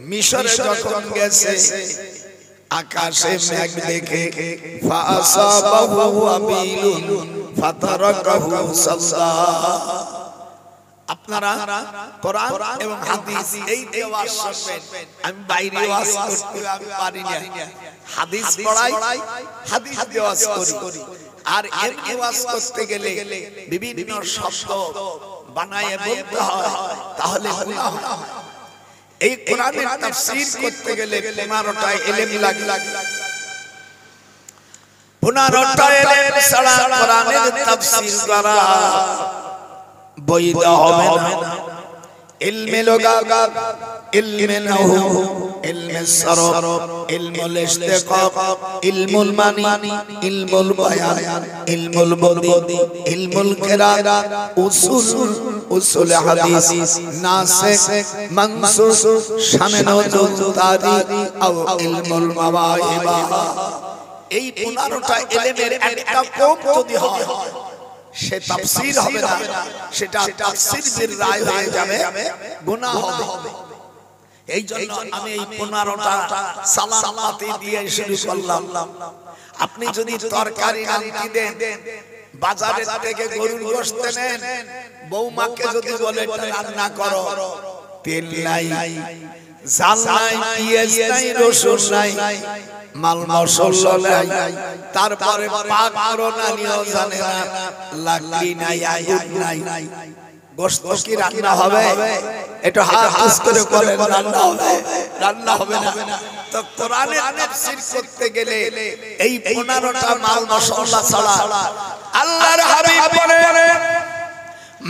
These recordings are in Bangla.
মিশরে যখন গেছে আকাশে মেঘ দেখে ফাসাবাহু ওয়াবিলুন ফাতারাকাহু সাল্লা। আপনারা কোরআন এবং হাদিস এই ওয়াজ শুনবেন। আমি বাইরে ওয়াজ করতে আমি পারি না, হাদিস পড়াই, হাদিস ওয়াজ করি। আর এর ওয়াজ করতে গেলে বিভিন্ন শব্দ বানায়ে বলতে হয়, তাহলে গুনাহ হয়। এই কোরআনের তাফসীর করতে গেলে 15টা ইলম লাগে। 15টা ইলম ছাড়া কোরআনের তাফসীর করা বৈধ হবে না। ইলমে লুগাত, ইলমে নাহু, ইলমে সরফ, ইলমুল ইশতিকাক, ইলমুল মানি, ইলমুল বায়ান, ইলমুল বদি, ইলমুল কিরাত, উসুল হাদিস, নাসিখ, মানসুখ, শানে নজুল, তারিখ আও ইলমুল মাওয়াহিব। এই 15টা ইলমের একটা কম যদি হয় সে তাফসীর হবে না, সেটা তাফসীর বিল রায় হয়ে যাবে, গুনাহ হবে। এই জন্য আমি এই 15টা সালামাতি দিয়ে শুরু করলাম। আপনি যদি তরকারি রান্না দেন, বাজারে থেকে গরুর গোশত নেন, বৌমাকে যদি বলে রান্না করো, তেল নাই, জাল নাই, পেঁয়াজ নাই, রসুন নাই, মাল মশলা নাই, তারপরে পাক করোনা নিয়েও জানে না, লাকড়ি নাই, আগুন নাই, গোশত কি রান্না হবে? এটা হাস করে বলেন রান্না হবে? রান্না হবে না। তো কোরআনের তাফসীর করতে গেলে এই 15টা মাল মশলা ছাড়া আল্লাহর হাবিব বলেন,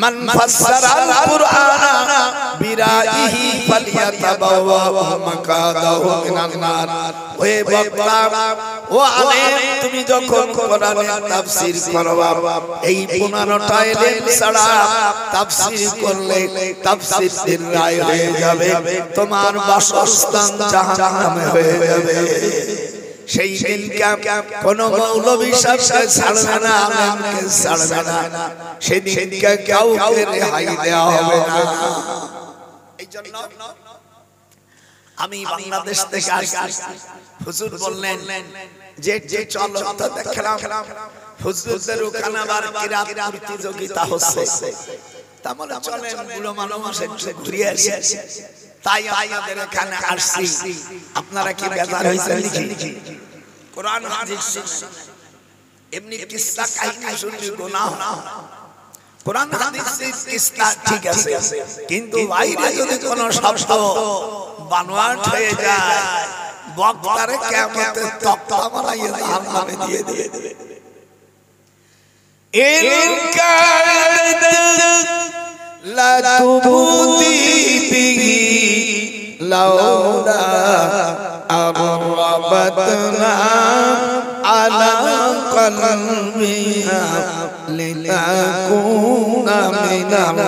মান ফাসসারাল কুরআনা বিরাইহি ফালিয়াতাবাওয়া মাকাদাহু মিনান নার। ওয়ে বক্তা, ও আলেম, তুমি যখন কোরআনের তাফসীর করবা, এই 15টা ইলম ছাড়া তাফসীর করলে তাফসীরের রায় হয়ে যাবে, তোমার বাসস্থান জাহান্নামে হয়ে যাবে। সেই দিনকে কোন মৌলবী সাহেবকে ছাড়বে না, আলেমকে ছাড়বে না, সেদিনকে কাউকে রেহাই দেওয়া হবে না। এই জন্য আমি বাংলাদেশ থেকে আসছি, হুজুর বললেন যে যে চলো তো দেখলাম হুজুরদের ওখানে আবার কিরাত প্রতিযোগিতা হচ্ছে, তাহলে চলেন বুড়ো মানুষ একটু ঘুরে আসি। তাই আমাদের এখানে আসছি। আপনারা কি বেজার হয়েছেন নাকি? কোরআন হাদিস এমনি কিসসা কাহিনী শুনলে গুনাহ না। কোরআন হাদিসের কিসসা ঠিক আছে, কিন্তু বাইরে যদি কোনো শব্দ বানোয়াট হয়ে যায়, বক্তারে কিয়ামতে তক্তা বানাইয়ে জাহান্নামে দিয়ে দেবে। লা তুবুদি বিহি লাউলা আরাবাতনা আলা কলবিহা লিতাকুনা মিনাল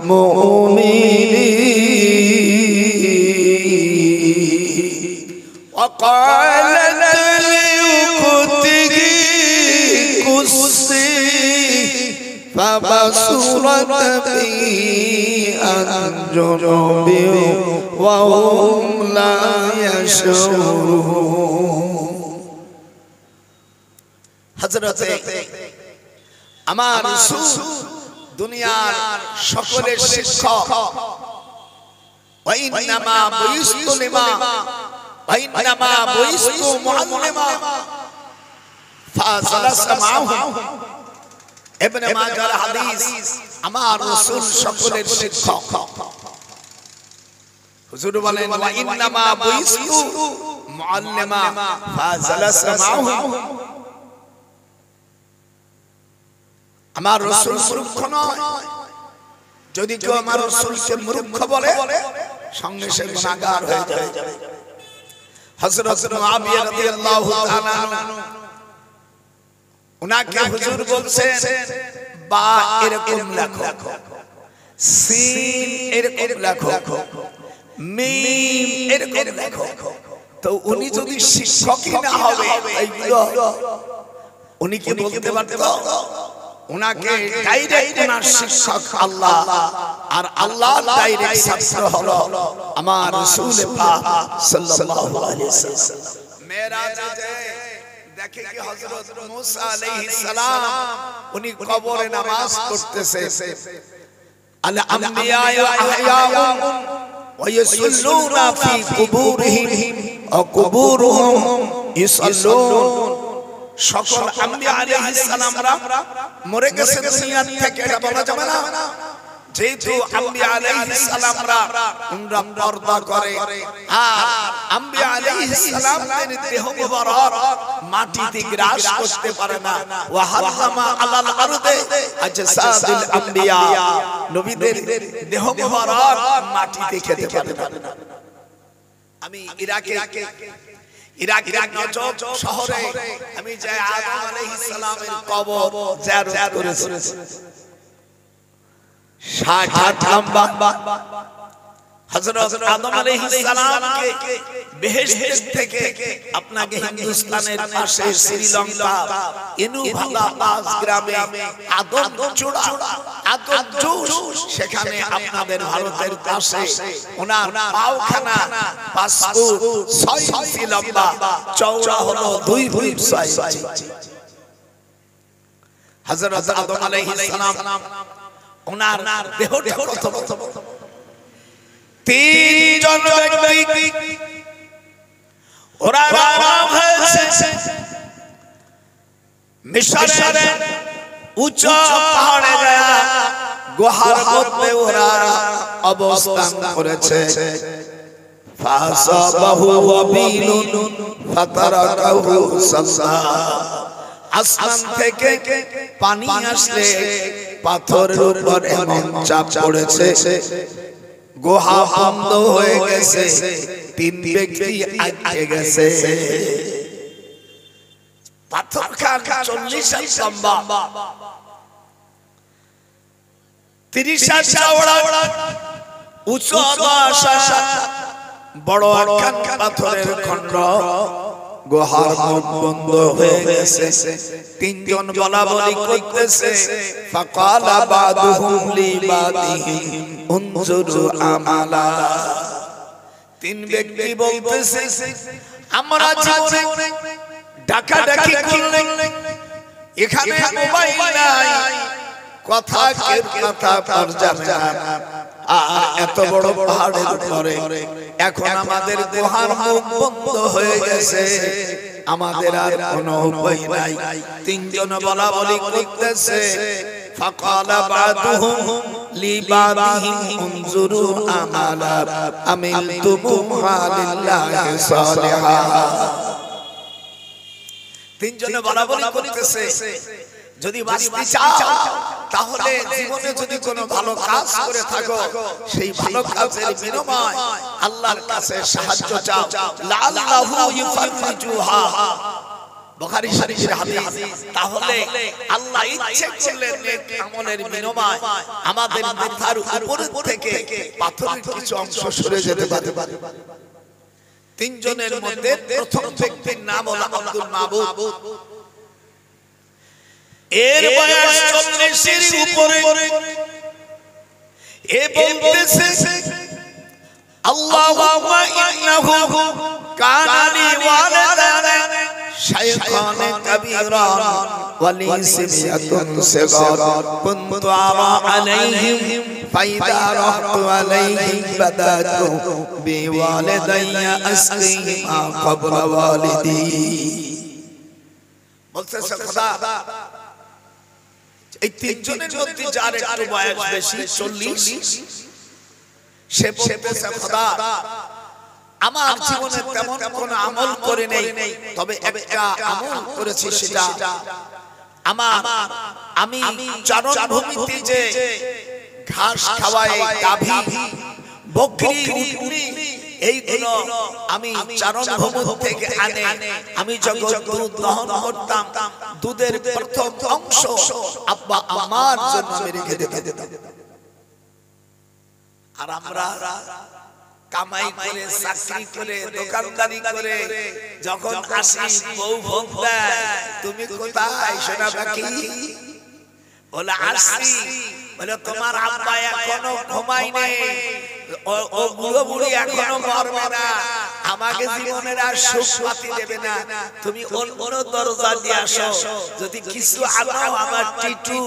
মুমিনিন। وقالت لأخته قصي فبصرت به عن جنب وهم لا يشعرون। হযরত আমার রাসূল দুনিয়ার সকলের শিক্ষক, ওয়া ইন্নামা বুইস্তু লিমা ওয়া ইন্নামা বুইস্তু মুআল্লিমা ফাজালাসা মাআহুম। ইবনে মাজাহ হাদিস, আমার রাসূল সকলের শিক্ষক। হুজুর বলেন ওয়া ইন্নামা বুইস্তু মুআল্লিমা ফাজালাসা মাআহুম। আমার রাসূল মূর্খ নয়, যদি কেউ আমার রাসূলকে মূর্খ বলে সঙ্গে সে গুনাহগার হয়ে যাবে। হযরত মুআবিয়া রাদিয়াল্লাহু তাআলা উনাকে হুজুর বলছেন বা এরকম লেখো, সিন এরকম লেখো, মিম এরকম লেখো। তো উনি যদি শিক্ষকই না হবে এইগুলো উনি কি বলতে পারতেন? উনাকে ডাইরেক্ট উনার শিক্ষক আল্লাহ আর আল্লাহর ডাইরেক্ট ছাত্র হলো আমার রাসূল পাক সাল্লাল্লাহু আলাইহি ওয়াসাল্লাম। মেরাজে দেখে কি হযরত মুসা আলাইহিস সালাম উনি কবরে নামাজ পড়তেছে। আল আমবিয়া আহয়াউন ওয়া ইয়াসাল্লুনা ফি কুবুরিহিম ওয়া কুবুরুহুম ইসাল্লুন। সকল আম্বিয়া আলাইহিস সালামরা মরে গেছে দুনিয়া থেকে, এটা বলা যাবে না। যেহেতু আম্বিয়া আলাইহিস সালামরা উনরা পর্দা করে, আর আম্বিয়া আলাইহিস সালামদের দেহ মুবারক মাটিতে গ্রাস করতে পারে না। ওয়া হারামা আলাল আরদে আজসাদুল আম্বিয়া, নবীদের দেহ মুবারক মাটিতে খেতে পারে না। আমি ইরাকের নজফ শহরে আমি যাই আদম আলাইহিস সালামের কবর জিয়ারত করেছি। 60 হাত লম্বা হযরত আদম আলাইহিস সালামকে বেহেশত থেকে আপনাকে হিন্দুস্তানের পাশে শ্রীলঙ্কা ইনুভালা পাস গ্রামে আদম চূড়া আদম জুস, সেখানে আপনাদের ভারতের পাশে ওনার পাওখানা 5 ফুট 6 ইঞ্চি লম্বা, চওড়া হলো 2 ফুট 6 ইঞ্চি। হযরত আদম আলাইহিস সালাম ওনার দেহটা কত বড়। 3 জন ব্যক্তি ওরা রাম হয়েছে মিশরের উচ্চ পাহাড়ে গুহার মধ্যে ওরা অবস্থান করেছে। ফাসাবাহু ওয়াবিলুন ফাতারাকাহু সাল্লা। আসমান থেকে পানি আসলে পাথরের উপর এমন চাপ পড়েছে, গুহা বন্ধ হয়ে গেছে। 3 ব্যক্তি আটকে গেছে। পাথর খান 40 হাত লম্বা, 30 হাত চওড়া, উঁচু 10 হাত, বড় একখান পাথরের খণ্ড। গুহার মুখ বন্ধ হয়ে গেছে। 3 জন বলাবলি করতেছে। ফাকালা বাদুহুম লিবাদিহিম উনজুরু আমালা। 3 ব্যক্তি বলতেছে, আমরা জীবনে ডাকাডাকি করলে, এখানে মোবাইল নাই, কথা কেউ কথা পার জানে না, আর এত বড় পাহাড়ের উপরে এখন আমাদের গুহার মুখ বন্ধ হয়ে গেছে, আমাদের আর কোনো উপায় নাই। 3 জন বলাবলি করতেছে। ফাকালা বাদুহুম লিবাদিহিম উনজুরু আমালা আমিলতুম লিল্লাহি সালিহা। 3 জনে বলাবলি করতেছে, যদি বাঁচতে চাও তাহলে জীবনে যদি কোনো ভালো কাজ করে থাকো, সেই ভালো কাজের বিনিময়ে আল্লাহর কাছে সাহায্য চাও। লাআল্লাহু ইউফাররিজুহা, বুখারী শরীফের হাদিস। তাহলে আল্লাহ ইচ্ছে করলে নেক আমলের বিনিময়ে আমাদের মাথার উপর থেকে পাথরের কিছু অংশ সরে যেতে পারে। 3 জনের মধ্যে প্রথম ব্যক্তির নাম হলো আব্দুল মাবুদ। এর বয়স 40 এর উপরে। এ বলতেছে, আল্লাহুম্মা ইন্নাহু কানা লি ওয়ালাদান শাইখান কাবীরান ওয়া লি সিবিয়াতুন সিগার কুনতু আরা আলাইহিম ফাইদা রাহতু আলাইহিম বাদাতু বিওয়ালিদাইয়া আসকিহিমা ক্বাবলা ওয়ালিদি। বলতেছে খোদা, এই 3 জনের মধ্যে যার একটু বয়স বেশি 40, সে বলতেছে, খোদা আমার জীবনে তেমন কোনো আমল করে নেই, তবে একটা আমল করেছি, সেটা আমি চারণভূমিতে যে ঘাস খাওয়াই গাভী, বকরি, উটনি, এইগুলো আমি চারণভূমি থেকে আনে আমি যখন দুধ দহন করতাম, দুধের প্রথম অংশ আব্বা আমার জন্য আমি রেখে দিতাম। আর আমরা কামাই করে, চাকরি করে, দোকানদারি করে যখন আসি, বউ ভোগ দেয়, তুমি কোথায় সোনা পাখি? বলে আসি, বলে তোমার আব্বা এখনো ঘুমায় নাই, ও বুড়ো বুড়ি এখনো মরবে না, আমাকে জীবনের আর সুখ পাতি দেবে না, তুমি অন্য দরজা দিয়ে আসো, যদি কিছু আনো আমার টিটু,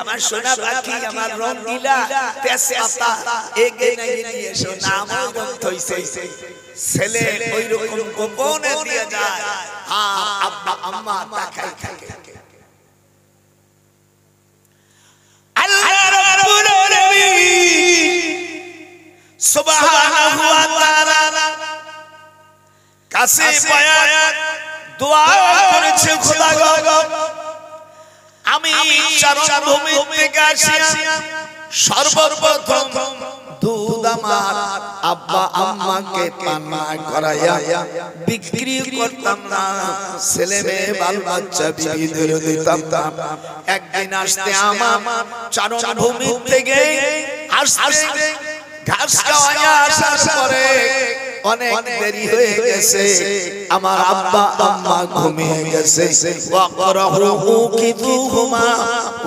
আমার সোনা পাখি, আমার রঙিলা তেজপাতা এগে নিয়ে এসো। নাম হইছে ছেলে ওই রকম গোপনে দিয়ে যায়, আর আব্বা আম্মা তাকাই থাকে। আল্লাহ রাব্বুল আলামিন সুবহানাহু ওয়া তাআলা কাছে পায়া দোয়া করেছে, খোদা গো আমি চারণভূমি থেকে আসিয়া সর্বপ্রথম দুধ আমার আব্বা আম্মাকে পান করাইয়া বিক্রি করতাম না, ছেলে মেয়ে বাল বাচ্চা বিবিদের দিতাম না। একদিন আসতে আমার চারণভূমি থেকে আসতে ঘাস খাওয়াইয়া আসার পরে অনেক দেরি হয়ে গেছে, আমার আব্বা আম্মা ঘুমিয়ে গেছে। ওয়াকরাহু কিতুহুমা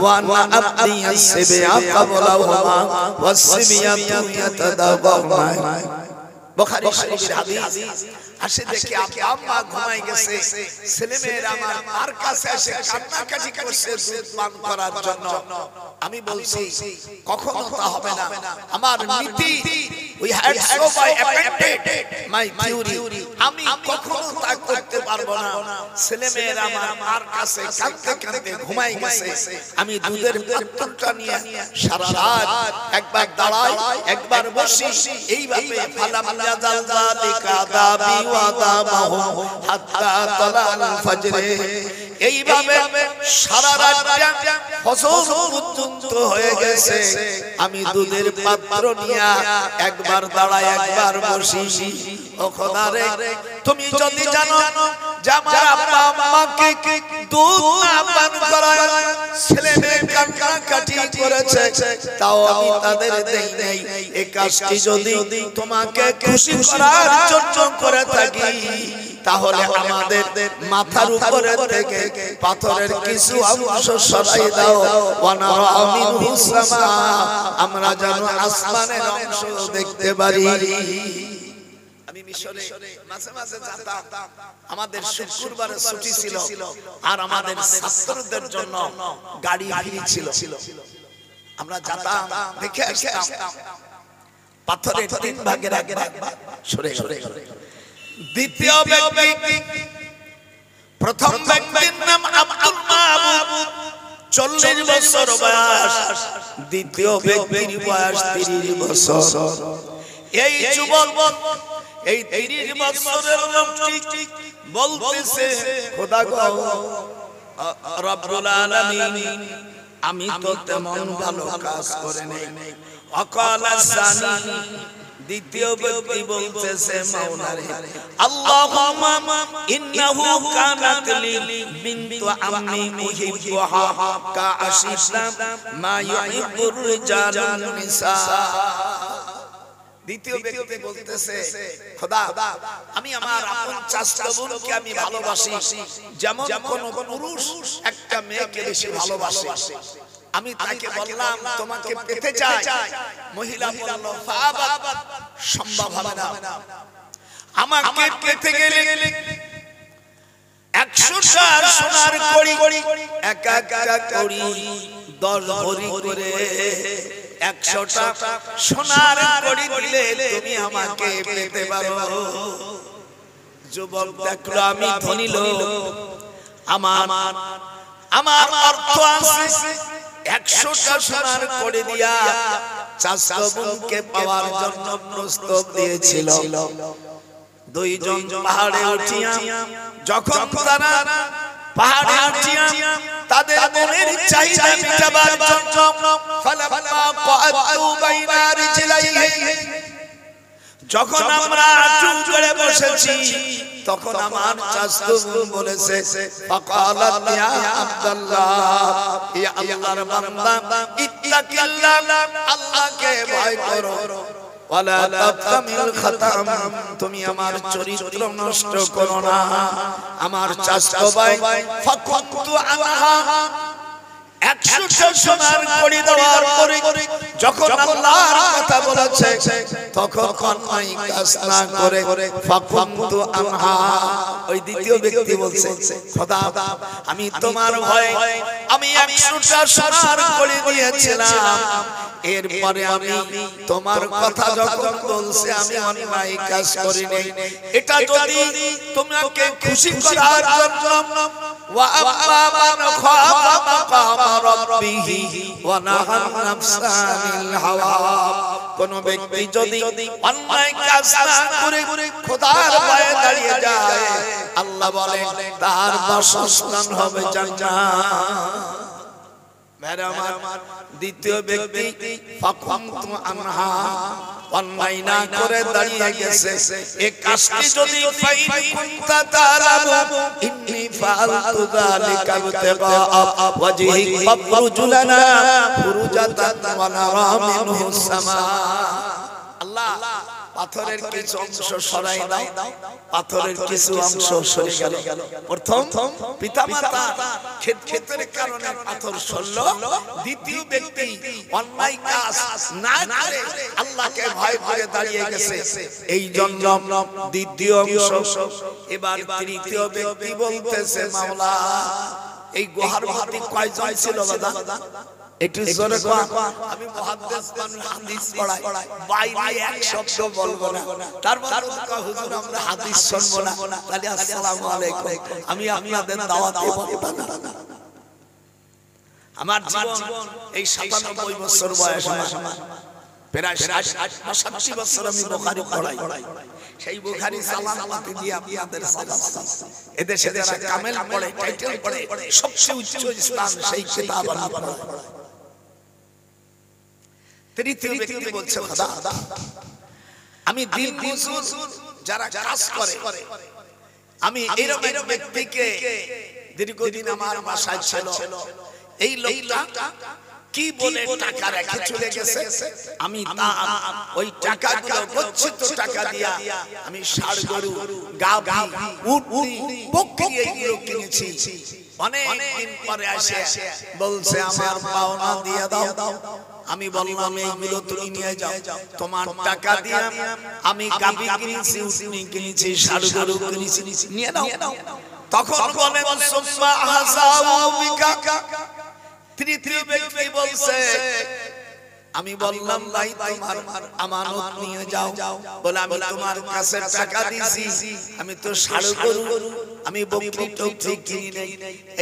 ওয়া না আবদি আসবিয়া কাবলাহুমা ওয়াসবিয়াতু ইয়াতাদাওয়ানা। বুখারী শরীফের হাদিস। আসে দেখি আব্বা আম্মা ঘুমায় গেছে, ছেলে মেয়েরা আমার মার কাছে এসে কান্নাকাটি করছে দুধ পান করার জন্য। আমি বলছি কখনো তা হবে না, আমার নীতি we had so by appointed my theory, আমি কখনো তা করতে পারবো না। ছেলে মেয়েরা আমার মার কাছে কাঁদতে কাঁদতে ঘুমায় গেছে, আমি দুধের পাত্রটা নিয়ে সারা রাত একবার দাঁড়াই একবার বসি, এইভাবে ফালাম ইয়াজাল যালিকা দাবি ওয়া দাবাহু হাত্তা তালাল ফজরে, এইভাবে সারা রাত ফজর পর্যন্ত হয়ে গেছে। আমি দুধের পাত্র নিয়ে একবার দাঁড়াই একবার বসি। ও খোদা রে, তুমি যদি জানো যে আমার আব্বা আম্মাকে দুধ না পান করায় ছেলে মেয়ে কান্নাকাটি করেছে, তাও আমি তাদের দেই নাই, এই কাজটি যদি তোমাকে খুশি করার জন্য করে থাকি, তাহলে আমাদের মাথার উপরে থেকে পাথরের কিছু অংশ সরাই দাও, ওয়ানারা মিনহুস সামা, আমরা যেন আসমানের অংশ দেখতে পারি। আমি মিশরে মাঝে মাঝে যেতাম, আমাদের শুক্রবারে ছুটি ছিল, আর আমাদের ছাত্রদের জন্য গাড়ি ফ্রি ছিল, আমরা যেতাম দেখে আসতাম। পাথরের তিন ভাগের এক ভাগ সরে সরে। দ্বিতীয় ব্যক্তি, প্রথম ব্যক্তির নাম আব্দুল মাহবুব, 40 বছর বয়স, দ্বিতীয় ব্যক্তির বয়স 30 বছর। এই যুবক, এই 30 বছরের লোকটি বলতেছে, খোদা গো রব্বুল আলামিন, আমি তো তেমন ভালো কাজ করে নাই। ওয়াকালা সানি, দ্বিতীয় ব্যক্তি বলতেছে, মাওলা রে আল্লাহুম্মা ইন্নাহু কানাত লি বিনতু আম্মি মুহিব্বুহা কা আশিসলাম মা ইউহিব্বুর রিজালুন নিসা। দ্বিতীয় ব্যক্তি বলতেছে, খোদা আমি আমার আপন চাচা বোনকে আমি ভালোবাসি যেমন কোন পুরুষ একটা মেয়েকে বেশি ভালোবাসে। আমি তাকে বললাম তোমাকে পেতে চাই, মহিলা বলল ফাবাত, সম্ভব হবে না, আমাকে পেতে গেলে 100টা সোনার কড়ি, এক একটা কড়ি 10 ভরি করে, 100টা সোনার কড়ি দিলে তুমি আমাকে পেতে পারো। যুবক দেখলো আমি ধনী লোক, আমার অর্থ আছে, 100টা সোনার কড়ি দিয়া চাচা বোনকে পাওয়ার জন্য প্রস্তাব দিয়েছিল। দুইজন পাহাড়ে উঠিয়া যখন তারা পাহাড়ে উঠিয়া তাদের মনের চাহিদা মেটাবার জন্য ফালাম্মা ক্বাতু বাইনা রিজলাইহি, যখন আমরা চুপ করে বসেছি, তখন আমার চাচা বোন বলেছে, ফাকালাত ইয়া আব্দুল্লাহ, ইয়া আল্লাহর বান্দা, ইত্তাকিল্লাহ, আল্লাহকে ভয় করো, ওয়ালা তাফতামিল খাতাম, তুমি আমার চরিত্র নষ্ট করো না। আমার চাচা ভাই ফাকুতু আনহা, 100টা সোনার কড়ি দেওয়ার পরে যখন আল্লাহর কথা বলেছে তখন অন্যায় কাজ না করে ফাকুনতু আনহা ওই দ্বিতীয় ব্যক্তি বলছে খোদা আমি তোমার ভয়ে আমি 100টা সোনার কড়ি দিয়েছিলাম এরপরে আমি তোমার কথা যখন বলছে আমি অন্যায় কাজ করিনি এটা যদি তোমাকে খুশি করার জন্য ওয়া আম্মা মান খাফা মাকামা রাব্বিহি ওয়া নাহা নাফসা আনিল হাওয়া কোন ব্যক্তি যদি অন্যায় কাজ না করে খোদার ভয়ে দাঁড়িয়ে যায় আল্লাহ বলেন তার বাসস্থান হবে জান্নাত মেরামার দ্বিতীয় ব্যক্তি ফাকুনতু আনহা অন্যায় না করে দাঁড়িয়ে গেছে এই কাজটি যদি ফাইন কুনতা তারাবু ইন্নী ফাআলতু যালিকা ইবতিগা ওয়াজহি ফারজুলানা ফুরুজাতান ওয়া নারা মিনহু সামা আল্লাহ পাথরের কিছু অংশ সরাই দাও পাথরের কিছু অংশ সরে গেল প্রথম পিতামাতা খেতের কারণে পাথর সরল দ্বিতীয় ব্যক্তি অন্যায় কাজ না করে আল্লাহকে ভয় করে দাঁড়িয়ে গেছে এই জন্য দ্বিতীয় অংশ এবার তৃতীয় ব্যক্তি বলতেছে মাওলা এই গুহার মধ্যে কয়জন ছিল দাদা একটু জোরে কর আমি মুহাদ্দিস মানুষ হাদিস পড়াই বাইরে এক শব্দ বলবো না তারপর তো হুজুর আমরা হাদিস শুনবো না তাহলে আসসালামু আলাইকুম আমি আপনাদের দাওয়াত দেব না আমার জীবন এই 97 বছর বয়স আমার প্রায় 60 বছর আমি বুখারী পড়াই সেই বুখারী সালামতি দিয়ে আপনাদের সালাম এদেশে যারা কামেল পড়ে টাইটেল পড়ে সবচেয়ে উচ্চ ইসলাম সেই কিতাব আমি পড়াই তৃতীয় ব্যক্তি বলছে খোদা আমি দিন মজুর যারা কাজ করে আমি এরকম ব্যক্তিকে দীর্ঘদিন আমার বাসায় ছিল এই লোকটা কি বলে টাকা রেখে চলে গেছে আমি ওই টাকাগুলো গচ্ছিত টাকা দিয়া আমি ষাঁড় গরু গাভী উট বকরি এগুলো কিনেছি অনেক দিন পরে আসে বলছে আমার পাওনা দিয়ে দাও আমি বললাম এইগুলো তুমি নিয়ে যাও তোমার টাকা দিয়ে আমি গাভী কিনেছি উটনি কিনেছি ষাঁড় গরু কিনেছি নিয়ে নাও তখন বলেন সুম্মা আহসাউ বিকা তৃতীয় ব্যক্তি বলছে আমি বললাম ভাই তোমার আমানত নিয়ে যাও বলে আমি তোমার কাছে টাকা দিয়েছি আমি তো ষাঁড় গরু আমি বকরি ঠিক কিনি নাই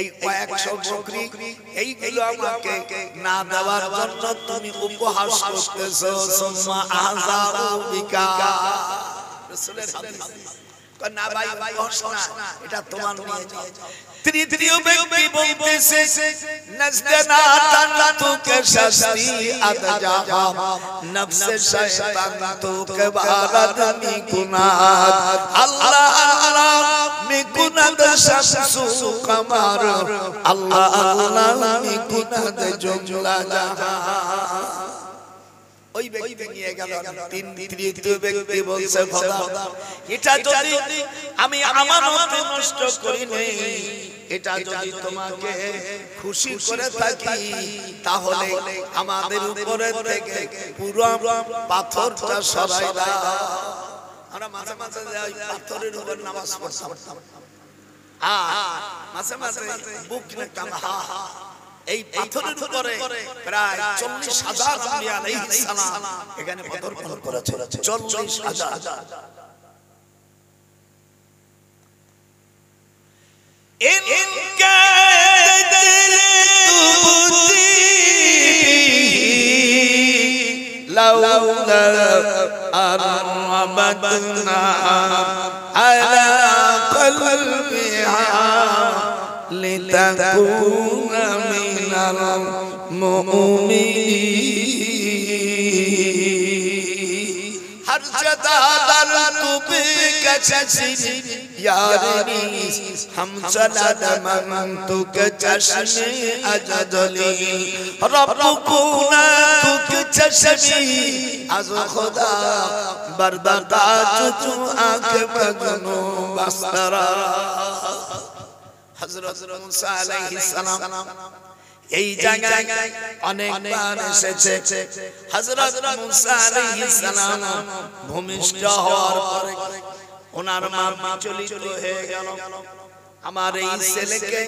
এই কয়েকশো বকরি এইগুলো আমাকে না দেওয়ার জন্য তুমি উপহাস করতেছো সুম্মা আহসাউ বিকা রাসূলের হাদিস না ভাই না এটা তোমার নিয়ে যাও তৃতীয় ব্যক্তি বলতেছে নজদনা তানতুকে শাস্তি আদজাহা নফসে শয়তান তুকে বারাদ মিকুনাত আল্লাহ আল্লাহ মিকুনাত শামসু কমার আল্লাহ আল্লাহ মিকুনাত জুমলা জাহান ওই ব্যক্তি নিয়ে গেল তৃতীয় ব্যক্তি বলছে খোদা এটা যদি আমি আমানত নষ্ট করি নাই এটা যদি তোমাকে খুশি করে থাকি তাহলে আমাদের উপরে থেকে পুরো পাথরটা সরাই দাও আমরা মাঝে মাঝে ওই পাথরের উপর নামাজ পড়তাম মাঝে মাঝে বুক নিতাম এই পাথরের উপরে প্রায় 40,000 আম্বিয়া আলাইহিস সালাম এখানে পাথর করেছে 40,000 ইনকা দিল তুবতি লাউলা আরবাতনা আলা কলবিহা لتكون من المؤمنين هر جدا درت بك جسدي يارني هم سلد من تك چشمي اجدلي ربكونا تك چشمي از خدا برداشت تو آنکھ مجنو بسترا হযরত মুসা আলাইহিস সালাম এই জায়গায় অনেকবার এসেছে হযরত মুসা আলাইহিস সালাম ভূমিষ্ঠ হওয়ার পরে ওনার মা বিচলিত হয়ে গেল, আমার এই ছেলেকে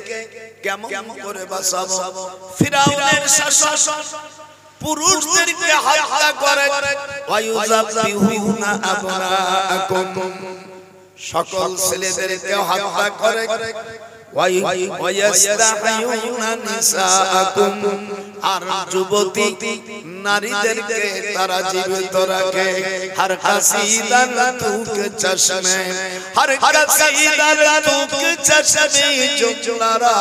কেমন করে বাঁচাবো। ফিরাউনের শাসন পুরুষদেরকে হত্যা করে, ওয়ায়ুযাবিহুনা আবনাআকুম, সকল ছেলেদেরকে হত্যা করে, ওয়ায়াস্তাহিয়ুনা নিসাআকুম, আর যুবতী নারীদেরকে তারা জীবিত রাখে। হর কাসিদার তুক চশমে, হর কাসিদার তুক চশমে জুমলারা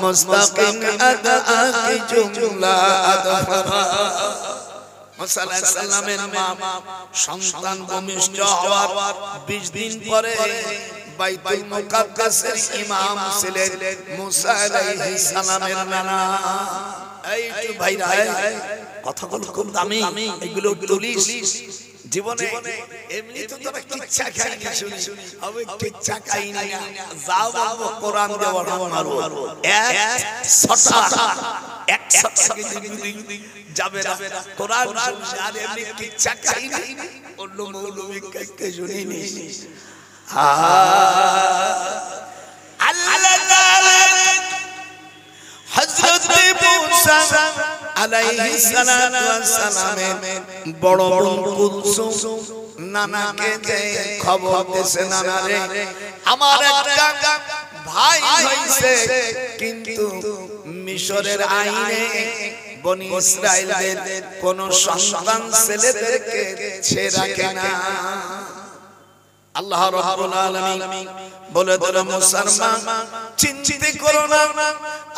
মুস্তাকিম আদা কি জুমলা আদফরা। মুসা আলাইহিস সালামের মা সন্তান ভূমিষ্ঠ হওয়ার 20 দিন পরে বাইতুল মুকাদ্দাসের ইমাম ছিলেন মুসা আলাইহিস সালামের নানা। এই তো ভাইরা, কথাগুলো খুব দামি, এগুলো তুলিস জীবনে। এমনি তো তোরা কিচ্ছা খাইনি, শুনি আমি কিচ্ছা খাইনি না, যাও বলবো কোরআন দেওয়ার মারো এক ছটা যাবে না, কোরআন শুনছে আর এমনি কিচ্ছা খাইনি, অন্য মৌলবী কাছে শুনিনি। আল্লাহ তাআলা হযরত মুসা আলাইহিস সালাতু ওয়াস সালামের বড় বোন কুলসুম নানাকে যে খবর দিয়েছে, নানা রে আমার একটা ভাই হইছে, কিন্তু মিশরের আইনে বনি ইসরাইলদের কোন সন্তান ছেলেদেরকে ছেড়ে রাখে না। আল্লাহ রাব্বুল আলামিন বলে দিল, মুসলমান চিন্তা করো না,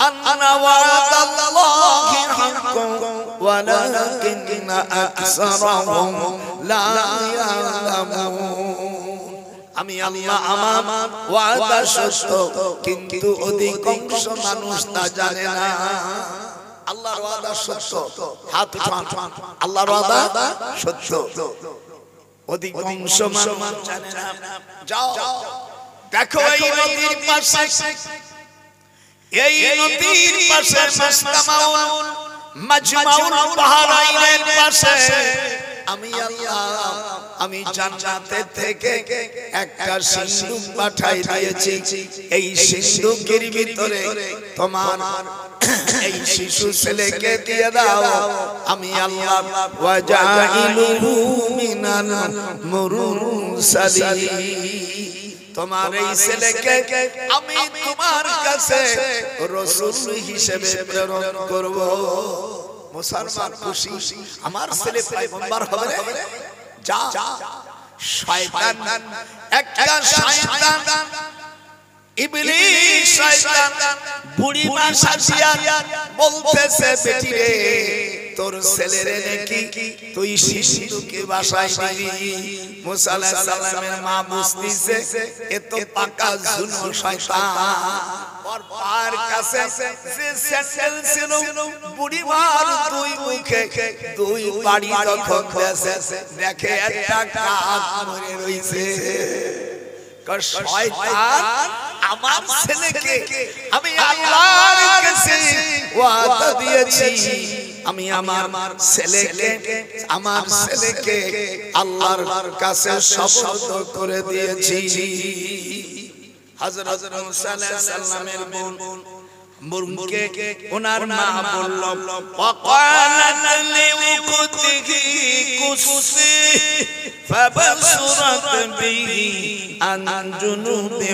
আন্না ওয়াদাল্লাহি হাক্কুন ওয়ালাকিন্না আকসারাহুম লা ইয়ালামুন। আমি আল্লাহ আমার ওয়াদা সত্য, কিন্তু অধিকাংশ মানুষ তা জানে না। আল্লাহর ওয়াদা সত্য, হাত উঠান, আল্লাহর ওয়াদা সত্য, অধিকাংশ মানুষ জানে না। যাও দেখো এই নদীর পাশে, এই নদীর পাশে মাসতামাউল মাজমাউল বাহরাইনের পাশে আমি আল্লাহ, আমি জান্নাতের থেকে একটা সিন্ধুক পাঠাই দিয়েছি। এই সিন্ধুকের ভিতরে তোমার এই শিশু ছেলেকে দিয়ে দাও। আমি আল্লাহ ওয়াজাইলুহু মিনাল মুরসালিন, তোমার এই ছেলেকে আমি তোমার কাছে রাসূল হিসেবে প্রেরণ করব। মুসলমান খুশি, আমার ছেলে পয়গম্বর হবে। যা শয়তান, একটা শয়তান ইবলিস শয়তান বুড়ি মা সাজিয়া বলতেছে, বেটি রে তোর ছেলেরে নাকি তুই শিশুকে বাসায় দিবি। মুসা আলাইহিস সালামের মা বুঝতিছে এ তো পাকা জুনো শয়তান। ওর পায়ের কাছে যে স্যান্ডেল ছিল, বুড়ি মার দুই মুখে দুই বাড়ি যখন দেখে একটা কাক মরে রইছে। শয়তান আমার ছেলেকে আমি আল্লাহর কাছে ওয়াদা দিয়েছি, আমি আমার ছেলেকে আল্লাহর কাছে শপথ করে দিয়েছি। হযরত মুসা আলাইহিস সালামের বোন মুরমুকে ওনার মা বলল, ওয়াকালাত লিউকুতিহি কুসি ফাবসুরাত বিহি আন জুনুবি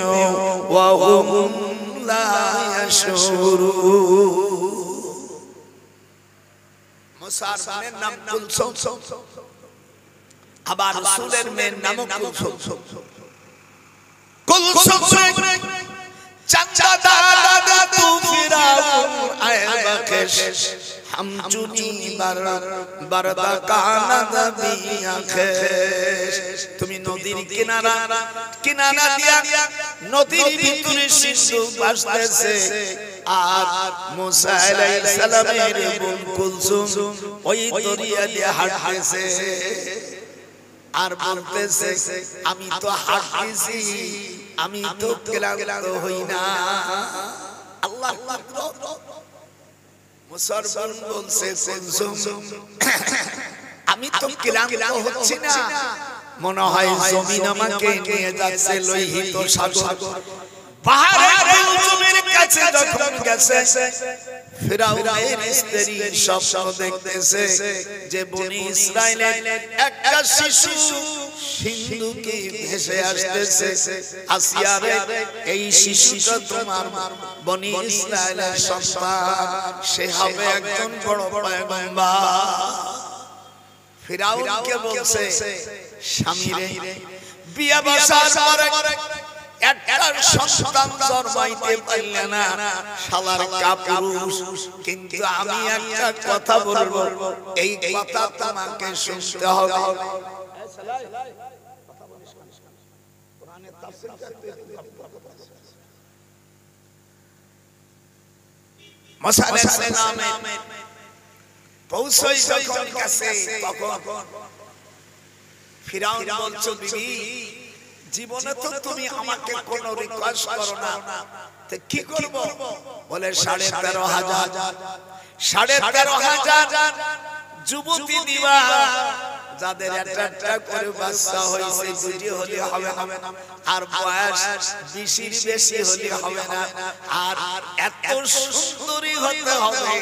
ওয়া হুম লা ইয়াশউরুন। মুসার বোনের নাম কুলসুম, আবার রাসূলের মেয়ের নাম কুলসুম। কুলসুম চাচা দাদা তু ফিরাউন আয়ে বখশ हम चुनी बरदा काना दबिया खेश। তুমি নদীর কিনারা দিয়া নদীর ভিতরে শিশু ভাসতেছে, আর মুসা আলাইহিস সালামের বোন কুলসুম ওই দরিয়া দিয়ে হাঁটতেছে আর বলতেছে, আমি তো হাঁটতেছি, আমি তো ক্লান্ত হই না। আল্লাহ মুসলমান বলছে কুলসুম আমি তো ক্লান্ত হচ্ছি না, মনে হয় জমিন আমাকে নিয়ে যাচ্ছে লোহিত সাগর। পাহাড়ের কুলসুমের কাছে যখন গেছে ফিরাউনের স্ত্রী স্বপ্ন দেখতেছে যে বনি ইসরাইলের একটা শিশু সিন্ধুকে ভেসে আসতেছে। আসিয়া রে, এই শিশুটা তোমার বনি ইসরাইলের সন্তান, সে হবে একজন বড় পয়গম্বর। ফিরাউনকে বলছে স্বামী রে, বিয়ে বসার পরে একটা সন্তান জন্মাইতে পারলে না, শালার কাপুরুষ। কিন্তু আমি একটা কথা বলবো, এই কথা তোমাকে শুনতে হবে। মুসা আলাইহিস সালামে পৌঁছাই যখন কাছে, তখন ফিরাউন বলছে বিবি, জীবনে তো তুমি আমাকে কোনো রিকোয়েস্ট করো না, তো কি করব? বলে 13,500 যুবতী দিবা, যাদের একটা করে বাচ্চা হইছে, দুটি হলে হবে না, আর বয়স 20-এর বেশি হলে হবে না, আর এত সুন্দরী হতে হবে,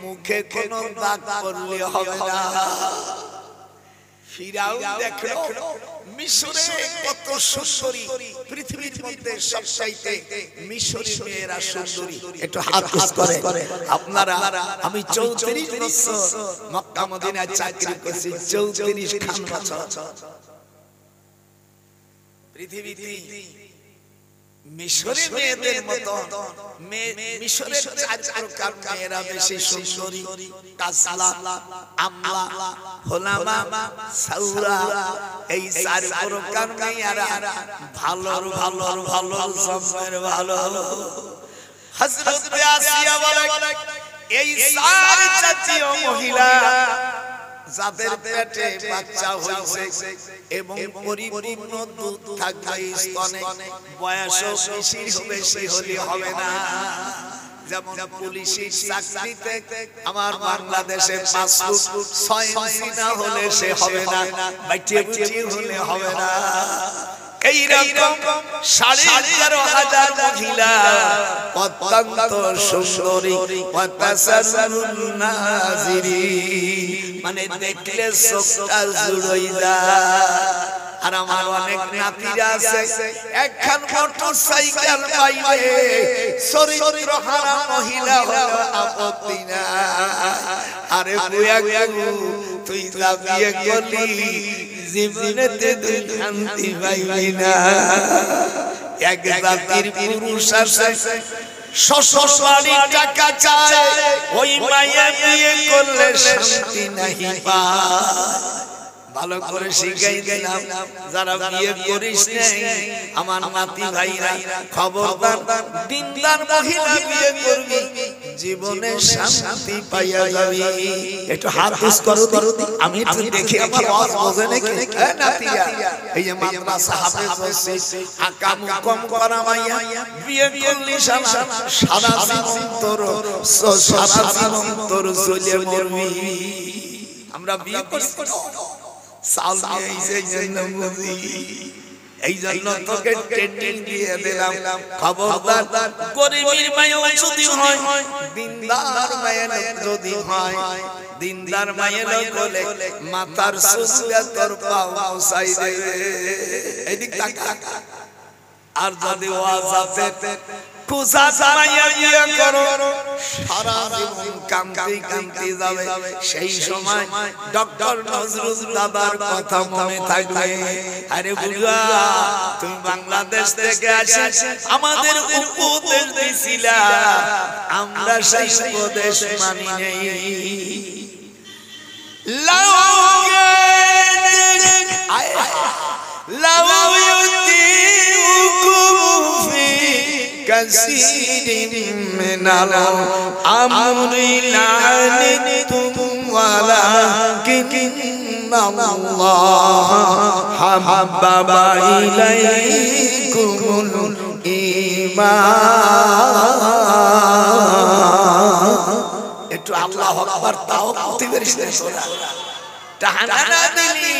মুখে কোনো দাগ পড়লে হবে না। ফিরাউন দেখলো মিশরে কত সুন্দরী, পৃথিবীর মধ্যে সবচাইতে মিশরি মেয়েরা সুন্দরী। একটু হাত উঁচু করে আপনারা। আমি 34 বছর মক্কা মদিনায় চাকরি করেছি, 34 খান বছর। পৃথিবীতে মিশরের মেয়েদের মতো মিশরের 4 প্রকার মেয়েরা বেশি সুন্দরী। কাজলা, আমলা, হোলামা, সাউরা, এই 4 প্রকার মেয়েরা ভালো ভালো ভালো সবের ভালো। হযরত আসিয়া বলে এই 4 জাতীয় মহিলা যাদের পেটে বাচ্চা হয়েছে এবং পরিপূর্ণ দুধ থাকবে স্তনে, বয়সও বেশি হলে হবে না। যেমন পুলিশের চাকরিতে আমার বাংলাদেশের পাসপোর্ট 6 ইঞ্চি না হলে সে হবে না, বাইটে বুঝি হলে হবে না। এই রকম 13,500 মহিলা অত্যন্ত সুন্দরী, ওয়াতাসারুন নাজিরিন, মানে দেখলে চোখটা জুড়াই যায়। আর আমার অনেক নাতিরা আছে, একখান মোটরসাইকেল পাইলে চরিত্র হারা মহিলা হলো আপত্তি না। আরে বুয়া গু, তুই যা বিয়ে করলি জীবনেতে তুই শান্তি পাইবি না। এক জাতির পুরুষ আছে, শ্বশুর বাড়ির টাকা চায়, ওই মায়া বিয়ে করলে শান্তি নাহি পায়। ভালো করে শিখাই দিলাম, যারা বিয়ে করিস নাই আমার নাতি ভাইরা, খবরদার দিনদার মহিলা বিয়ে করবি, জীবনে শান্তি পাইয়া যাবি। একটু হাত উঁচু করো, আমি একটু দেখি আমার আওয়াজ বোঝে নাকি। এ নাতিয়া, এই যে মাদ্রাসা হাফেজ হচ্ছে, আকাম কম করা মাইয়া বিয়ে করলি সারা জীবন তোর চলে মরবি। আমরা বিয়ে করি এই জন্য তোকে ট্রেনিং দিয়ে দিলাম, খবরদার গরিবের মায়া যদি হয়, দিনদার মায়া যদি হয়, দিনদার মায়া বলে মাথার সুসুয়া তোর পাও পৌঁছাই দেবে। এদিক তাকা। আর যদি ওয়াজাতে কুসা সামাইয়া বিয়ে করো, সারা জীবন কান্তি কান্তি যাবে। সেই সময় ডক্টর নজরুল দাদার কথা মনে থাকবে। আরে বুড়া, তুমি বাংলাদেশ থেকে আসিস, আমাদের উপদেশ দিছিলা, আমরা সেই উপদেশ মানি নাই। كثير من الأمر لعنتم ولكن الله حبب إليكم الإيمان। আল্লাহু আকবার তাও করতে পারিস না তোরা টাহানা না দিলি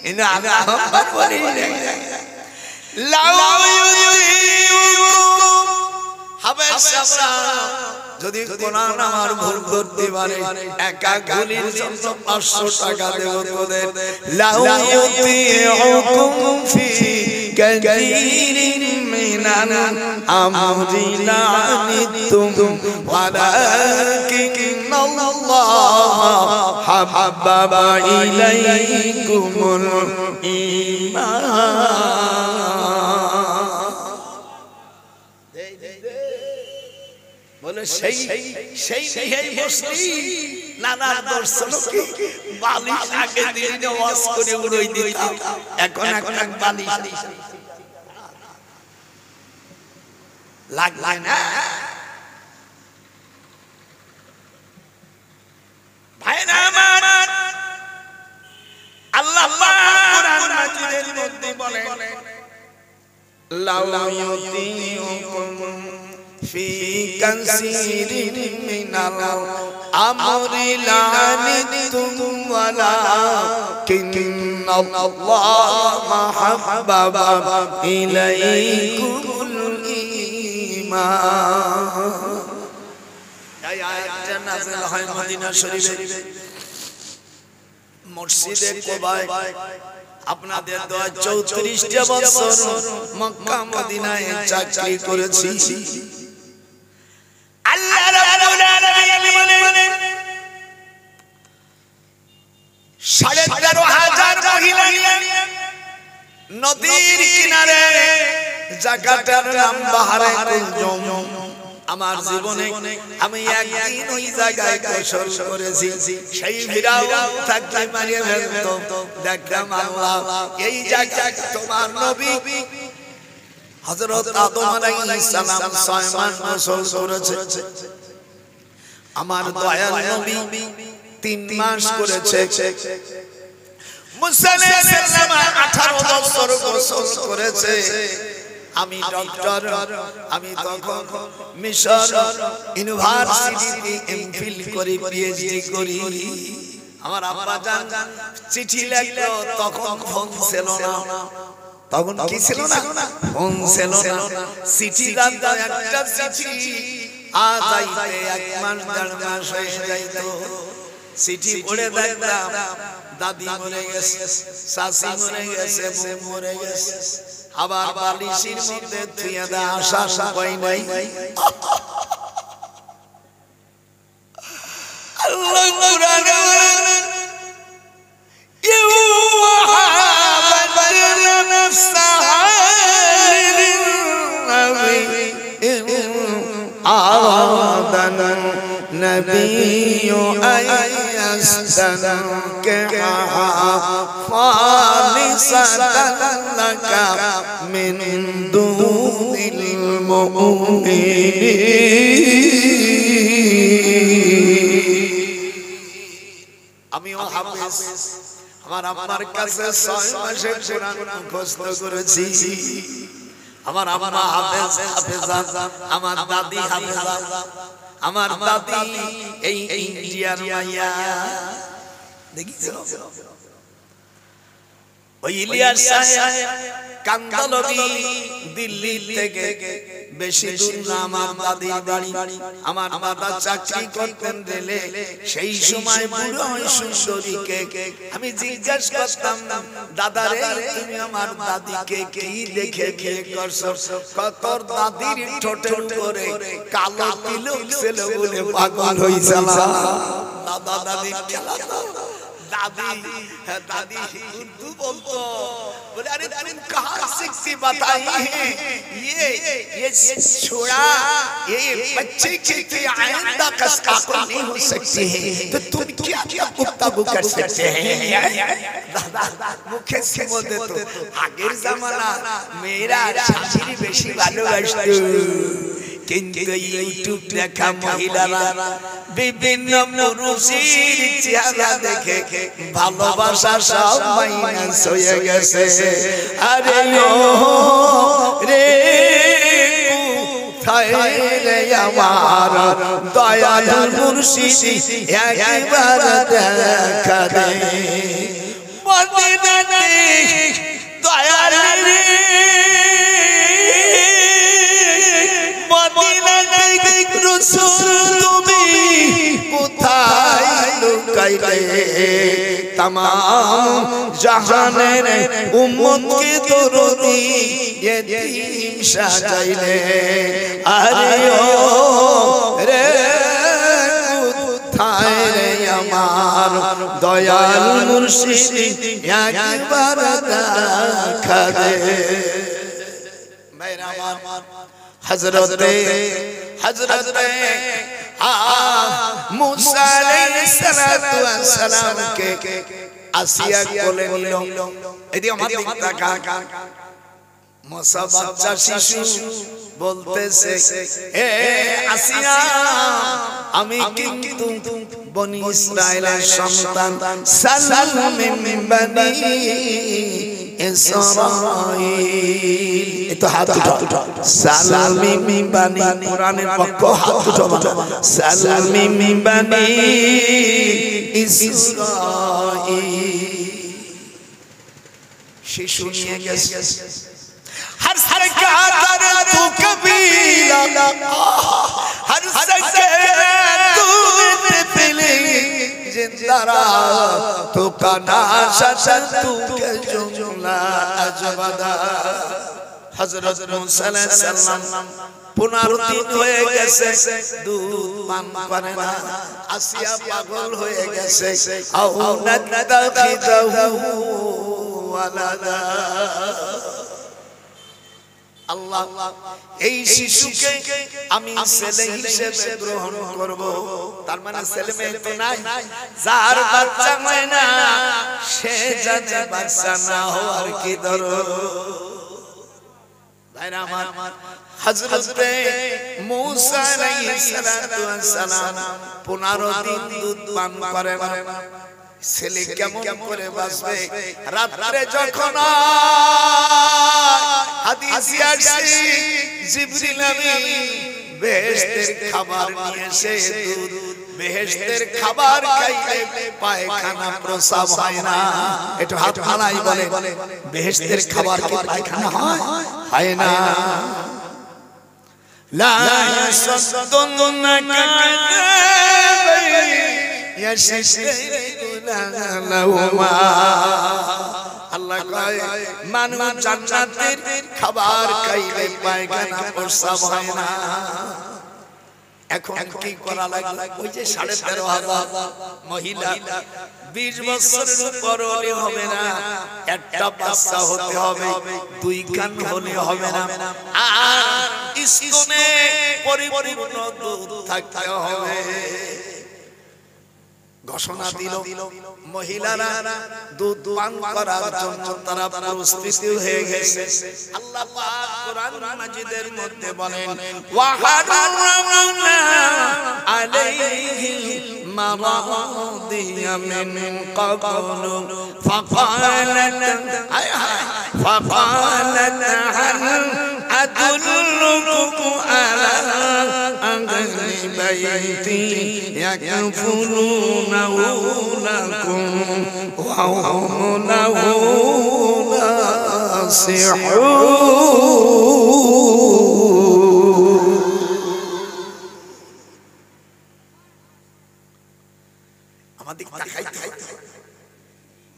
ইনা আল্লাহু আকবার বলি লাউ ইউতিউকুম হাবাশা যদি কোরআন আমার ভুল করতে পারে একা গুলির জন্য 500 টাকা দেব তোদের লাউ ইউতিউকুম ফি কাসীরিন মিনাল আমরি লানিতুম ওয়ালাকিন্নাল্লাহ হাব্বাবা ইলাইকুমুল ঈমান বলে সেই বসলি নানার দর্শন কি বালিশ আগে দিনে ওয়াজ করে উড়াই দিতাম এখন এক বালিশ লাগলাই না ভাইরা আমার আল্লাহ পাক কোরআন মাজিদের মধ্যে বলেন লাউ ইউতিউকুম في كثير من الأمر لعنتم ولكن الله حبب إليكم الإيمان এই আয়াতটা নাযিল হয় মদিনা শরীফে মসজিদে কুবায় আপনাদের দোয়া 34টা বছর মক্কা মদিনায় চাকরি করেছি আল্লাহ রাব্বুল আলামিন বলেন 13,500 মহিলা নদীর কিনারে জায়গাটার নাম বাহারে কুলজুম আমার জীবনে আমি একদিন ওই জায়গায় গোসল করেছি সেই ফিরাউন থাকলে মারিয়ে ফেলতো দেখলাম আল্লাহ এই জায়গায় তোমার নবী হযরত আদম আলাইহিস সালাম 6 মাস গোসল করেছে আমার দয়াল নবী 3 মাস করেছে মুসা আলাইহিস সালাম 18 বছর গোসল করেছে আমি ডক্টর আমি তখন মিশর ইউনিভার্সিটিতে এমফিল করি পিএইচডি করি আমার আব্বা জান চিঠি লিখলো তখন ফোন ছিল না তখন কি ছিল না ফোন ছিল না চিঠি দাদা একটা চিঠি আজ আইতে 1 মাস 1.5 মাস হয়ে যাইতো চিঠি পড়ে দেখলাম দাদি মরে গেছে শাশি মরে গেছে বউ মরে গেছে আবার বালিশের মধ্যে থুইয়া দা আশা পাই নাই আল্লাহ কুরআনে বলেন النبي أن يستنكحها خالصة لك من دون المؤمنين আমিও হাফেজ আমার আম্মার কাছে 6 মাসে কোরআন মুখস্থ করেছি আমার আম্মা হাফেজ হাফেজা আমার দাদি হাফেজা আমার দাদি এই ইন্ডিয়ার মাইয়া দেখিছো ওই ইলিয়াস সাহেব কান্দলবি দিল্লি থেকে বেশি দূর না আমার দাদির বাড়ি আমার দাদা চাকরি করতেন রেলে সেই সময় বুড়ো সুন্দরীকে আমি জিজ্ঞাসা করতাম দাদা রে তুমি আমার দাদিকে কি দেখে বিয়ে করছো তোর দাদির ঠোঁটের উপরে কালো তিলক ছিল বলে পাগল হইছিলাম দাদা দাদি খেলা दादी दादी उर्दू बोलतो बोले अरे तुम कहाँ सीखती बताई है ये छोड़ा ये बच्चे की आइंदा कसका नहीं हो सकती है तो तुम क्या क्या गुफ्तगू कर सकते हैं दादा मुखे से बोलते तो आगे जमाना मेरा शादी बेशी ভালোবাসতো কিন্তু ইউটিউব দেখা মহিলারা বিভিন্ন পুরুষের চেহারা দেখে ভালোবাসা সব মাইনাস হয়ে গেছে আরে ও রে কোথায় রে আমার দয়াল মুর্শিদ একবার দেখা দে মদিনাতে দয়াল রে মদিনাতে রাসূল তুমি কোথায় লুকাইলে तमाम जहानेर उम्मत के दरदी यतीम साजाइले अरे ओ रे कोथाय रे आमार दयाल मुर्शिद एकबार देखा दे मेरा हजरत मूसा अलैहिस्सलातु वस्सलाम के आसिया कोले निलो एदी আমার দিক তাকা मूसा बच्चा शिशु बोलतेছে ए आसिया আমি কিন্তু বনি ইসরাইলের সন্তান সালাম মিন বনি ইসরাইল এতো হাত উঠা সালামি মিন বনি কোরআনের পক্ষ হাত উঠাবা সালামি মিন বনি ইসরাইল শিশু নিয়ে গেছে हर सरकार तू कबीला हर सरकार तू पिली जिंदारा तू काना शशन तू के जुमला अजबदा हजरत मूसा अलैहिस्सलाम 15 दिन হয়ে গেছে দুধ পান করে না আসিয়া পাগল হয়ে গেছে আও নাদাখিদাহু ওয়ালাদা আল্লাহ এই শিশুকে আমি ছেলে হিসেবে গ্রহণ করব তার মানে ছেলে মেয়ে তো নাই যার বাচ্চা হয় না সে জানে বাচ্চা না হওয়ার কি দরদ ভাইরা আমার হযরত मूसा আলাইহিসসালাতু ওয়াসসালাম 15 দিন দুধ পান করে না ছেলে কেমন করে বাঁচবে রাতে যখন হাদিসে আসে জিবরিল আমিন বেহেশতের খাবার নিয়ে এসে দুধ বেহেশতের খাবার খাইলে পায়খানা প্রস্রাব হয় না একটু হাত হালাই বলে বেহেশতের খাবার কি পায়খানা হয় না লা ইয়াসাদুনাকা আল্লাহ কয় মানুষ জান্নাতের খাবার খাইলে পায়খানা প্রস্রাব হয় না এখন কি করা লাগবে ওই যে 13,500 মহিলা 20 বছরের উপর হলে হবে না একটা বাচ্চা হতে হবে 2 কান হলে হবে না আর স্তনে পরিপূর্ণ দুধ থাকতে হবে ঘোষণা দিল মহিলারা দুধ পান করার জন্য তারা প্রস্তুত হয়ে গেছে আল্লাহ পাক কোরআন মাজিদের মধ্যে বলেন ওয়া হারামনা আলাইহিল মারাদিয়া মিন ক্বাবলু ফাকালাত হাল আদুল্লুকুম আলা আহলি বাইতি ইয়াকফুলুনাহু লাকুম ওয়া হুম লাহু নাসিহুন আমাদের দেখাইতে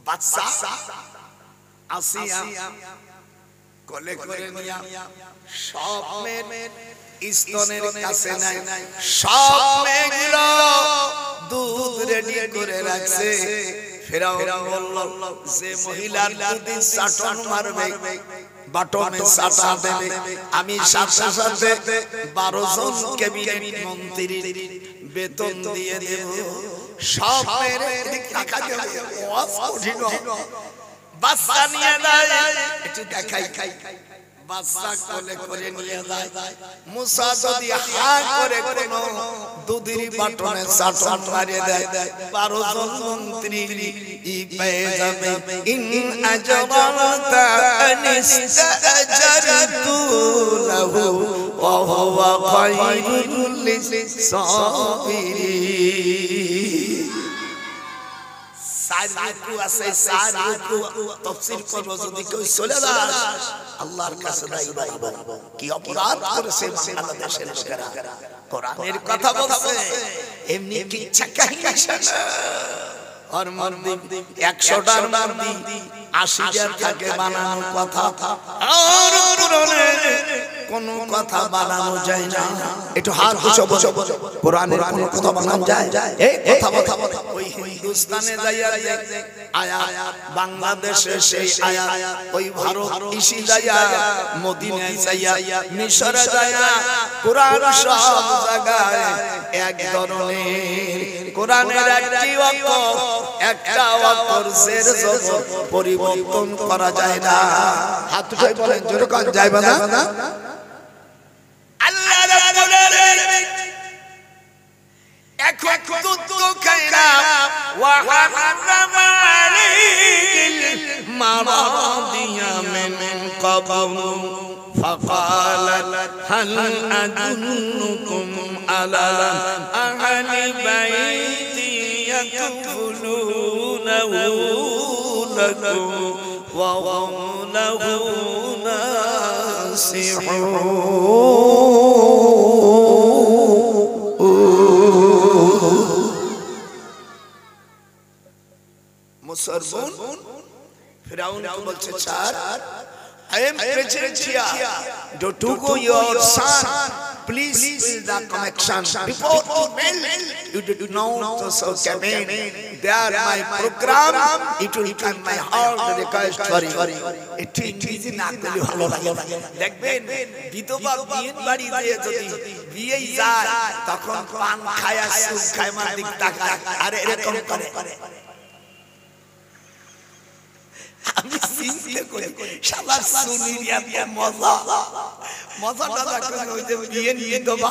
বাদশা আসিয়া কোলে করে নিয়া সব মেয়ের স্তনের কাছে নাই সব মেয়েগুলো দুধ রেডি করে রাখছে ফেরাউন বলল যে মহিলার দুধে চাটন মারবে বাটনে চাটা দেবে আমি সাথে সাথে 12 জন ক্যাবিনেট মন্ত্রীর বেতন দিয়ে দেব সব মেয়ের দিক তাকাতে হবে ওয়াজ কঠিন বাচ্চা নিয়ে যায় একটু দেখাই বাচ্চা কোলে করে নিয়ে যায় মুসা যদি হা করে কোন দুধের বাটনে চাটন মারিয়ে দেয় 12 জন মন্ত্রী পেয়ে যাবে ইন আজরাতা আনিস্তাজার লাহু ওয়া হুয়া খায়রুল লিসাবিরিন। সারুকু আছে, সারুকু তাফসীর করব যদি কেউ চলে যায় আল্লাহর কাছে দাঁড়াইব। কি অপরাধ করেছে বাংলাদেশের লোকেরা? কোরআনের কথা বলছে, এমনি কিচ্ছা কাহিনী শোনা। আর মন্দির 100টার মন্দির 80টা থাকে বানানো কথা, আর কোরআনের কোন কথা বানানো যায় না। একটু হাত উঁচু বলো, কোরআনের কোন কথা বানানো যায়? এই কথা বলে ওই হিন্দুস্তানে যাইয়া আয়াত, বাংলাদেশে সেই আয়াত, ওই ভারত ইসি যাইয়া, মদিনায় যাইয়া, মিশরে যাইয়া, কোরআন সব জায়গায় এক ধরনের। কোরআনের একটি অক্ষর, একটা অক্ষর জের জবর পরিবর্তন করা যায় না। হাত উঠাই বলেন, জোরে কাজ যাইবে না। আল্লাহ রাব্বুল আলামিন একটু খাইরা ওয়া হারামা আলাইহিল মারাদিয়া মিন ক্বাবলু ফাকালাত হাল আদুল্লুকুম আলা আহলি বাইতি ইয়াকুলুনাহু লাকুম ওয়া হুম লাহু মুসলমান ফিরাউন বলছে, sir, I am president here to go your son. Please the connection before to mail. You did know so campaign. There my program. It will come my heart request for you. It is not really ভালো লাগে। দেখবেন বিধবা বিয়ের বাড়ি দিয়ে যদি বিয়ে যায় তখন পান খায়া সুখ খায় মার দিক তাকায় আর এরকম করে। আমি চিন্তা করি শালার সুনির এত মজাটা যখন ওই যে বিয়ে নিয়ে দেবা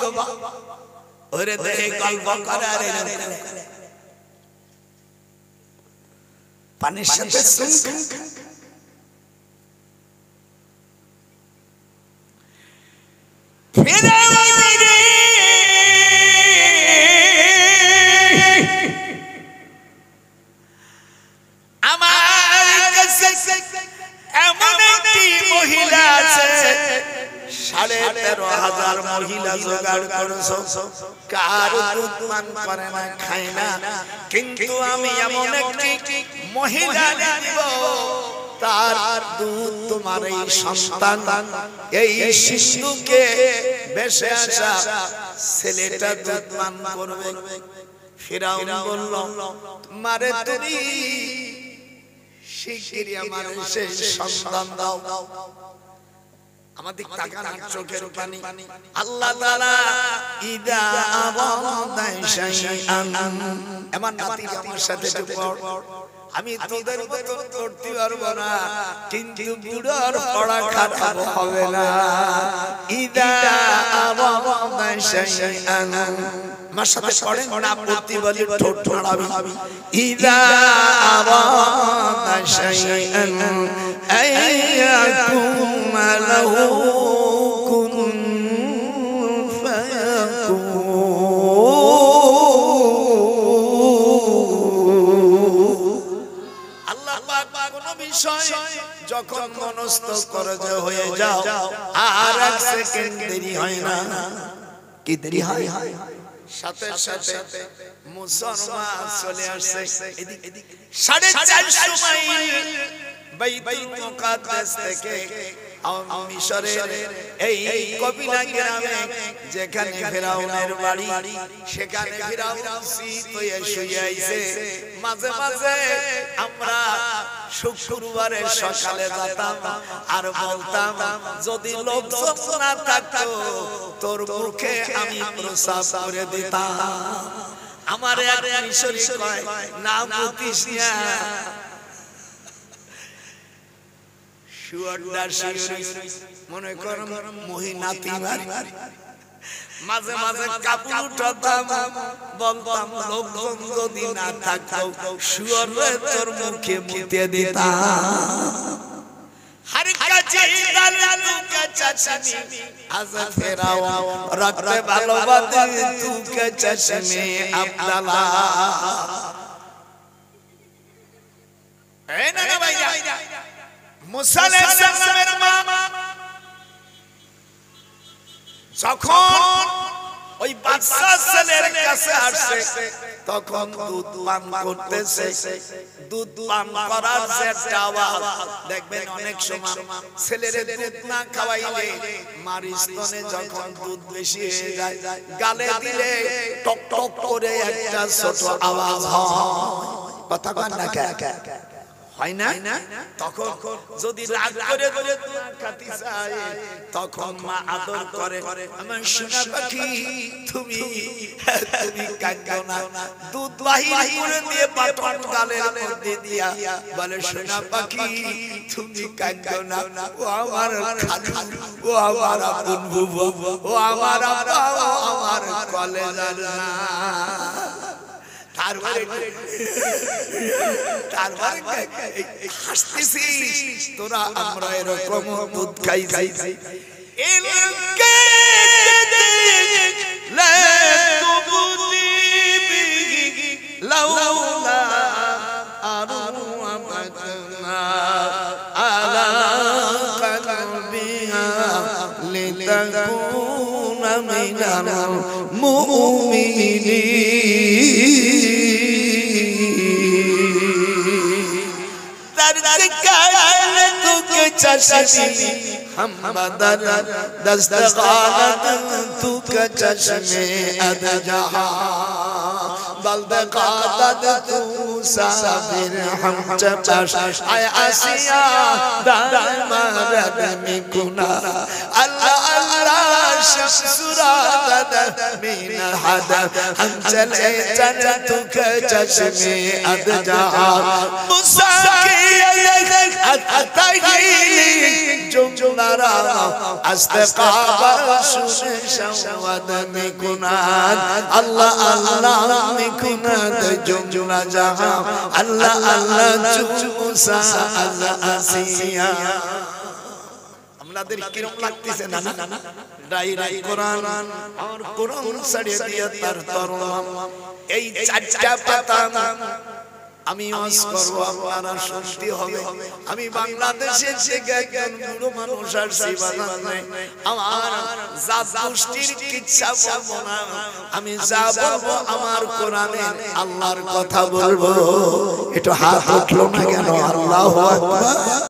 ওরে দেহে গল্প করে আর এরকম পানির সাথে সুখ। মহিলা আছে 13,500 মহিলা জোগাড় করেছ, কারো দুধ পান করে না, খায় না, কিন্তু আমি এমন একটি মহিলা দিব তার দুধ তোমার এই সন্তান, এই শিশুকে বেঁচে আসা ছেলেটা দুধ পান করবে। ফিরাউন বলল, মারে তুমি শিগগিরই আমার সেই সন্তান দাও। আমাদের তাকান চোখের পানি। আল্লাহ তাআলা ইদা আরাদা শাইআন, এমন নাতি আমার সাথে পড়, আমি তোদের মতো করতে পারবো না, কিন্তু বুড়োর পড়া খারাপ হবে না। ইদা আরাদা শাইআন, আমার সাথে পড়েন না, পড়তে বলি ঠোঁট নাড়াবি। ইদা আরাদা শাইআন আইয়াকুম লাহু কুন ফায়াকুন। আল্লাহ পাক কোন বিষয় যখন মনস্থ করে যে হয়ে যাও আর এক সেকেন্ড দেরি হয় না। কি দেরি হয়? সাথে সাথে মুসলমান চলে আসছে। 450 মাইল বাইতুল মুকাদ্দাস থেকে মিশরের এই কবিলা গ্রামে যেখানে ফিরাউনের বাড়ি, সেখানে ফিরাউন শীত হয়ে শুয়ে আইছে। মাঝে মাঝে আমরা শুক্রবারের সকালে যেতাম আর বলতাম, যদি লোকজন না থাকতো তোর মুখে আমি প্রসাব করে দিতাম। আমার এক মিশরি কয়, নাম বুঝিস না, মনে কর মহিনাতি মারি। মাঝে মাঝে কাপড় উঠাতাম, বলতাম লোকজন যদি না থাকতো শুয়োরে তোর মুখে মুতে দিতাম। हर कचे दल चश्मे आज फेराओ रखते भालोबादे तू के चश्मे अब्दुल्ला ए ना भाईया मूसा अलैहिस सालामेर मा যখন ওই বাদশা ছেলের কাছে আসে তখন দুধ পান করতেছে দুধ পান করার যে আওয়াজ দেখবেন অনেক সময় ছেলেরে দুধ না খাওয়াইলে মার স্তনে যখন দুধ বেশি হয়ে যায় গালে দিলে টক টক করে একটা ছোট আওয়াজ হয় কথা কন না কে হয় না তখন যদি রাগ করে দুধ না খেতে চায় তখন মা আদর করে আমার সোনা পাখি তুমি কাঁদো না দুধ বাহির করে দিয়ে বাটন গালের মধ্যে দিয়া বলে সোনা পাখি তুমি কাঁদো না ও আমার খালু ও আমার আপন বুবু ও আমার আপা ও আমার কলেজার না হাসতেছিস তোরা আমরা এরকম দুধ খাই चश्मे हम बदर दस्तगानत तू का चश्मे अदजहा बलदकादत तू साबिर हम चपश आय आसिया दामरद में गुना अल्लाह अल्लाह शमसुरादत min hada हम चले चल तू का चश्मे अदजहा मुसा की अतहीली जुमलारा अस्तिकाबा शुने शवाद में कुनाद अल्लाह अल्लाह में कुनाद जुमला जहां अल्लाह अल्लाह चूसा आसिया আপনাদের কিরকম লাগতেছে না ডাইরেক্ট কোরআন আর কোরআন ছাড়িয়ে দিয়ে তার তরলাম এই চারটা পাতা আমি ওয়াজ করব আপনারা শুনতে হবে আমি বাংলাদেশের থেকে একজন বুড়ো মানুষ আর সেবাদান নাই আমার জাত গোষ্ঠীর কিচ্ছা বলবো না আমি যা বলবো আমার কোরআনের আল্লাহর কথা বলবো একটু হাত উঠলো না কেন আল্লাহু আকবার